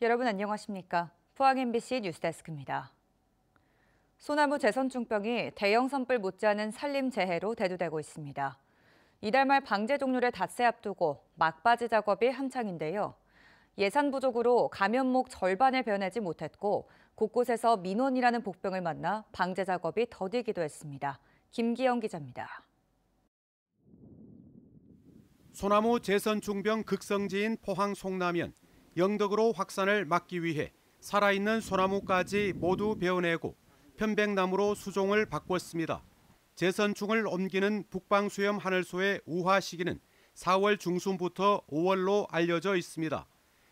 여러분 안녕하십니까? 포항 MBC 뉴스데스크입니다. 소나무 재선충병이 대형 산불 못지않은 산림재해로 대두되고 있습니다. 이달 말 방제 종료를 닷새 앞두고 막바지 작업이 한창인데요. 예산 부족으로 감연목 절반을 베어내지 못했고 곳곳에서 민원이라는 복병을 만나 방제 작업이 더디기도 했습니다. 김기영 기자입니다. 소나무 재선충병 극성지인 포항 송남면 영덕으로 확산을 막기 위해 살아있는 소나무까지 모두 베어내고 편백나무로 수종을 바꿨습니다. 재선충을 옮기는 북방수염 하늘소의 우화 시기는 4월 중순부터 5월로 알려져 있습니다.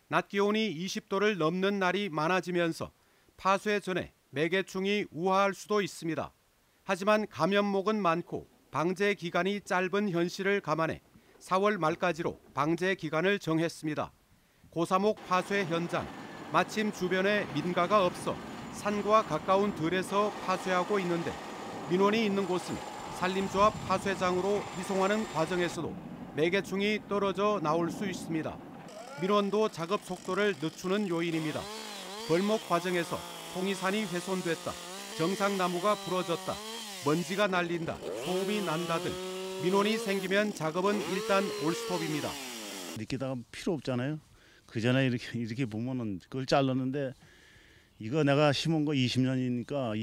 낮 기온이 20도를 넘는 날이 많아지면서 파쇄 전에 매개충이 우화할 수도 있습니다. 하지만 감연목은 많고 방제 기간이 짧은 현실을 감안해 4월 말까지로 방제 기간을 정했습니다. 고사목 파쇄 현장, 마침 주변에 민가가 없어 산과 가까운 들에서 파쇄하고 있는데 민원이 있는 곳은 산림조합 파쇄장으로 이송하는 과정에서도 매개충이 떨어져 나올 수 있습니다. 민원도 작업 속도를 늦추는 요인입니다. 벌목 과정에서 송이산이 훼손됐다, 정상나무가 부러졌다, 먼지가 날린다, 소음이 난다 등 민원이 생기면 작업은 일단 올스톱입니다. 느끼다가 필요 없잖아요. 그 전에 이렇게 보면은 그걸 잘랐는데 이거 내가 심은 거 20년이니까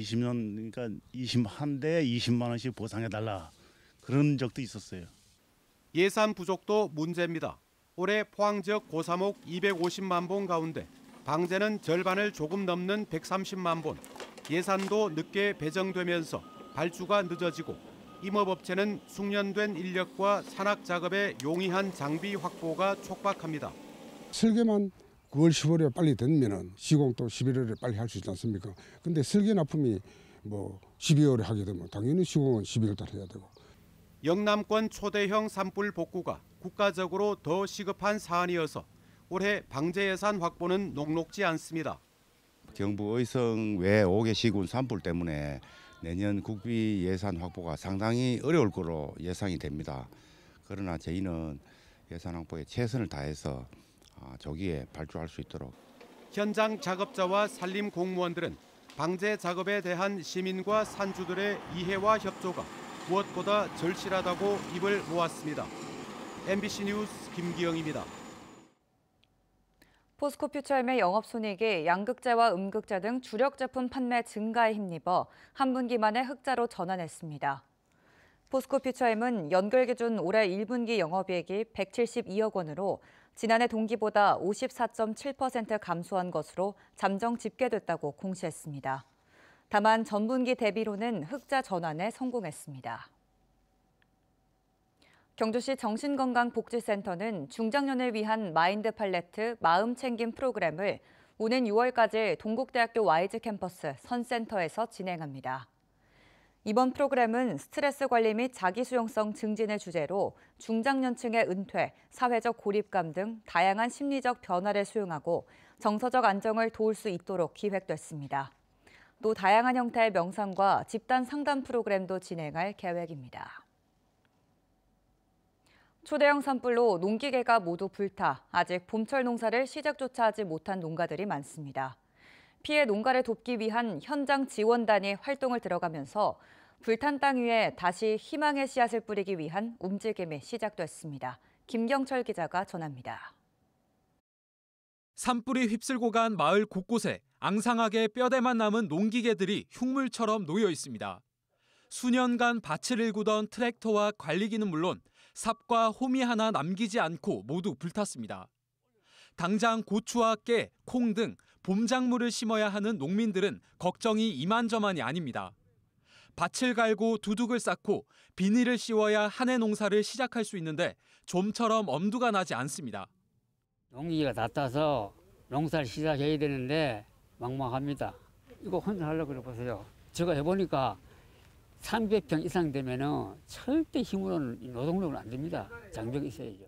20한 대에 20만 원씩 보상해 달라 그런 적도 있었어요. 예산 부족도 문제입니다. 올해 포항 지역 고사목 250만 본 가운데 방제는 절반을 조금 넘는 130만 본, 예산도 늦게 배정되면서 발주가 늦어지고 임업업체는 숙련된 인력과 산악 작업에 용이한 장비 확보가 촉박합니다. 설계만 9월, 10월에 빨리 되면은 시공도 11월에 빨리 할 수 있지 않습니까? 근데 설계 납품이 12월에 하게 되면 당연히 시공은 12월 달 해야 되고. 영남권 초대형 산불 복구가 국가적으로 더 시급한 사안이어서 올해 방제 예산 확보는 녹록지 않습니다. 경부 의성 외 5개 시군 산불 때문에 내년 국비 예산 확보가 상당히 어려울 거로 예상이 됩니다. 그러나 저희는 예산 확보에 최선을 다해서 조기에 발주할 수 있도록. 현장 작업자와 산림 공무원들은 방제 작업에 대한 시민과 산주들의 이해와 협조가 무엇보다 절실하다고 입을 모았습니다. MBC 뉴스 김기영입니다. 포스코 퓨처엠의 영업손익이 양극재와 음극재 등 주력 제품 판매 증가에 힘입어 한 분기 만에 흑자로 전환했습니다. 포스코 퓨처엠은 연결 기준 올해 1분기 영업이익이 172억 원으로 지난해 동기보다 54.7% 감소한 것으로 잠정 집계됐다고 공시했습니다. 다만 전분기 대비로는 흑자 전환에 성공했습니다. 경주시 정신건강복지센터는 중장년을 위한 마인드 팔레트 마음 챙김 프로그램을 오는 6월까지 동국대학교 YG 캠퍼스 선센터에서 진행합니다. 이번 프로그램은 스트레스 관리 및 자기수용성 증진을 주제로 중장년층의 은퇴, 사회적 고립감 등 다양한 심리적 변화를 수용하고 정서적 안정을 도울 수 있도록 기획됐습니다. 또 다양한 형태의 명상과 집단 상담 프로그램도 진행할 계획입니다. 초대형 산불로 농기계가 모두 불타 아직 봄철 농사를 시작조차 하지 못한 농가들이 많습니다. 피해 농가를 돕기 위한 현장 지원단이 활동을 들어가면서 불탄 땅 위에 다시 희망의 씨앗을 뿌리기 위한 움직임이 시작됐습니다. 김경철 기자가 전합니다. 산불이 휩쓸고 간 마을 곳곳에 앙상하게 뼈대만 남은 농기계들이 흉물처럼 놓여 있습니다. 수년간 밭을 일구던 트랙터와 관리기는 물론 삽과 호미 하나 남기지 않고 모두 불탔습니다. 당장 고추와 깨, 콩 등 봄작물을 심어야 하는 농민들은 걱정이 이만저만이 아닙니다. 밭을 갈고 두둑을 쌓고 비닐을 씌워야 한 해 농사를 시작할 수 있는데 좀처럼 엄두가 나지 않습니다. 농기계가 다 따서 농사를 시작해야 되는데 막막합니다. 이거 혼자 하려고 그래 보세요. 제가 해보니까 300평 이상 되면은 절대 힘으로는 노동력은 안 됩니다. 장벽이 있어야죠.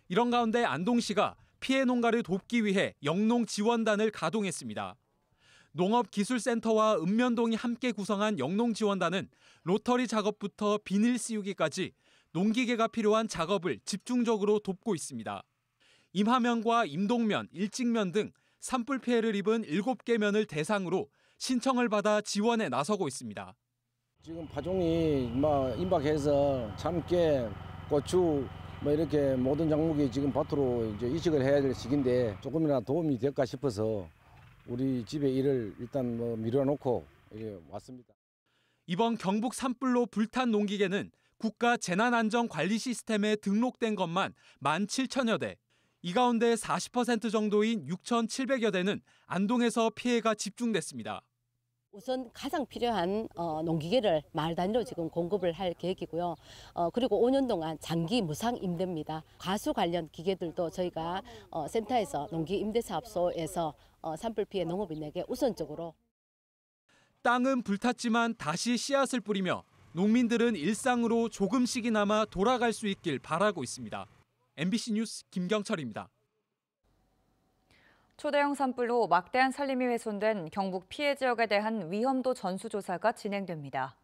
이런 가운데 안동시가 피해 농가를 돕기 위해 영농 지원단을 가동했습니다. 농업기술센터와 읍면동이 함께 구성한 영농지원단은 로터리 작업부터 비닐 씌우기까지 농기계가 필요한 작업을 집중적으로 돕고 있습니다. 임하면과 임동면, 일직면 등 산불 피해를 입은 7개 면을 대상으로 신청을 받아 지원에 나서고 있습니다. 지금 파종이 임박해서 참깨, 고추 이렇게 모든 작물이 지금 밭으로 이제 이식을 해야 될 시기인데 조금이나 도움이 될까 싶어서 우리 집에 일을 일단 미뤄놓고 왔습니다. 이번 경북 산불로 불탄 농기계는 국가 재난안전관리 시스템에 등록된 것만 17,000여 대. 이 가운데 40% 정도인 6,700여 대는 안동에서 피해가 집중됐습니다. 우선 가장 필요한 농기계를 마을 단위로 지금 공급을 할 계획이고요. 그리고 5년 동안 장기 무상 임대입니다. 가수 관련 기계들도 저희가 센터에서 농기 임대사업소에서 산불 피해 농업인에게 우선적으로. 땅은 불탔지만 다시 씨앗을 뿌리며 농민들은 일상으로 조금씩이나마 돌아갈 수 있길 바라고 있습니다. MBC 뉴스 김경철입니다. 초대형 산불로 막대한 산림이 훼손된 경북 피해 지역에 대한 위험도 전수조사가 진행됩니다.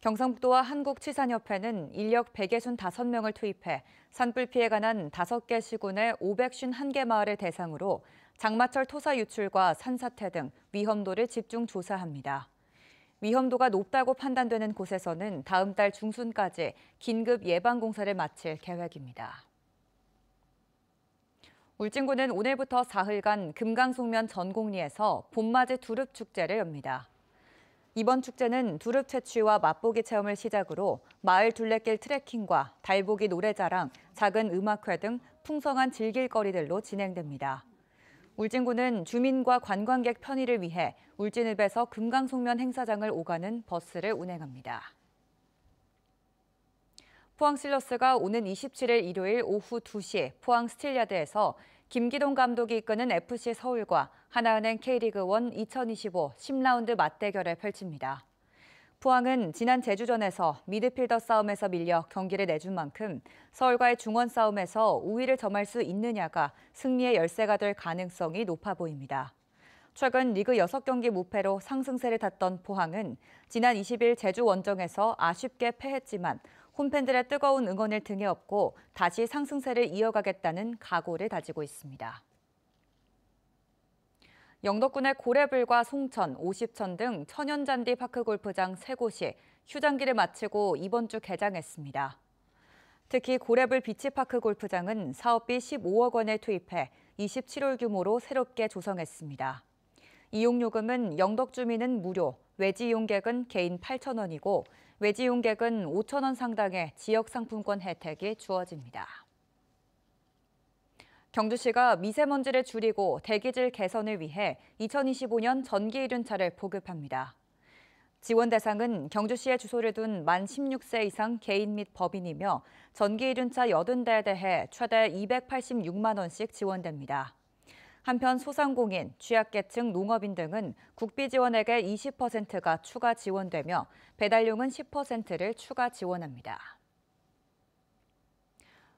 경상북도와 한국치산협회는 인력 165명을 투입해 산불 피해가 난 5개 시군의 551개 마을을 대상으로 장마철 토사 유출과 산사태 등 위험도를 집중 조사합니다. 위험도가 높다고 판단되는 곳에서는 다음 달 중순까지 긴급 예방 공사를 마칠 계획입니다. 울진군은 오늘부터 사흘간 금강송면 전곡리에서 봄맞이 두릅축제를 엽니다. 이번 축제는 두릅 채취와 맛보기 체험을 시작으로 마을 둘레길 트레킹과 달보기 노래자랑, 작은 음악회 등 풍성한 즐길거리들로 진행됩니다. 울진군은 주민과 관광객 편의를 위해 울진읍에서 금강송면 행사장을 오가는 버스를 운행합니다. 포항 실러스가 오는 27일 일요일 오후 2시 포항 스틸야드에서 김기동 감독이 이끄는 FC 서울과 하나은행 K리그1 2025 10라운드 맞대결을 펼칩니다. 포항은 지난 제주전에서 미드필더 싸움에서 밀려 경기를 내준 만큼 서울과의 중원 싸움에서 우위를 점할 수 있느냐가 승리의 열쇠가 될 가능성이 높아 보입니다. 최근 리그 6경기 무패로 상승세를 탔던 포항은 지난 20일 제주 원정에서 아쉽게 패했지만 홈팬들의 뜨거운 응원을 등에 업고 다시 상승세를 이어가겠다는 각오를 다지고 있습니다. 영덕군의 고래불과 송천, 오십천 등 천연잔디 파크골프장 3곳이 휴장기를 마치고 이번 주 개장했습니다. 특히 고래불 비치파크 골프장은 사업비 15억 원을 투입해 27홀 규모로 새롭게 조성했습니다. 이용요금은 영덕 주민은 무료, 외지 이용객은 개인 8,000원이고 외지 이용객은 5,000원 상당의 지역 상품권 혜택이 주어집니다. 경주시가 미세먼지를 줄이고 대기질 개선을 위해 2025년 전기 이륜차를 보급합니다. 지원 대상은 경주시에 주소를 둔 만 16세 이상 개인 및 법인이며 전기 이륜차 80대에 대해 최대 286만 원씩 지원됩니다. 한편 소상공인, 취약계층, 농업인 등은 국비 지원액의 20%가 추가 지원되며 배달용은 10%를 추가 지원합니다.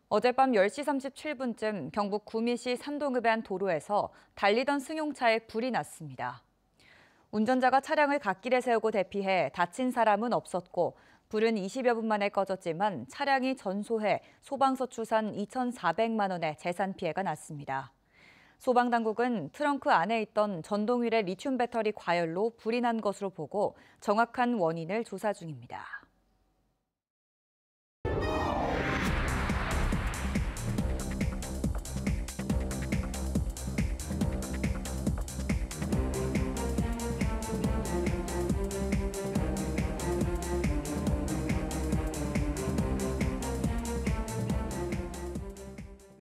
어젯밤 10시 37분쯤 경북 구미시 산동읍의 한 도로에서 달리던 승용차에 불이 났습니다. 운전자가 차량을 갓길에 세우고 대피해 다친 사람은 없었고 불은 20여 분 만에 꺼졌지만 차량이 전소해 소방서 추산 2,400만 원의 재산 피해가 났습니다. 소방당국은 트렁크 안에 있던 전동휠의 리튬 배터리 과열로 불이 난 것으로 보고 정확한 원인을 조사 중입니다.